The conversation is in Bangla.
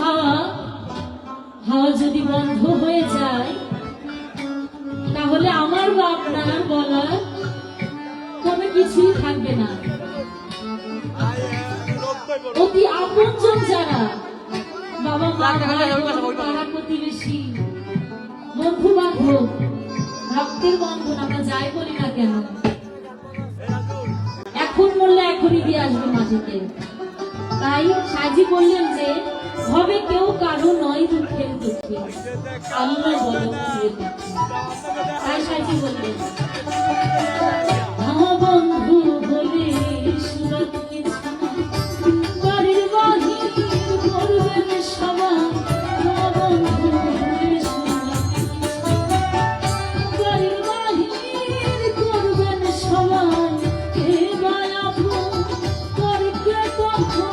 হাওয়া যদি বন্ধ হয়ে যায় তাহলে আমার বা আপনার বলার কোনো কিছুই থাকবে না। অতি আপনজন যারা, বাবা মা, পাড়া প্রতিবেশী, বন্ধু বান্ধব, রক্তের বন্ধন আমরা যাই বলি না কেন, এখন বললে এখনই দিয়ে আসবে মাটিতে। তাই সাজি বললেন যে হবে কেউ কারো নয় দুঃখের দুঃখে, আল্লাহ বলো তাই সাজি বললেন বন্ধু বলে সুরত কিছু বাড়ির বাহির করবেন সবাই, বন্ধু বলে বাড়ির বাহির করবেন সবাই, কে বায়াবো করকে তখন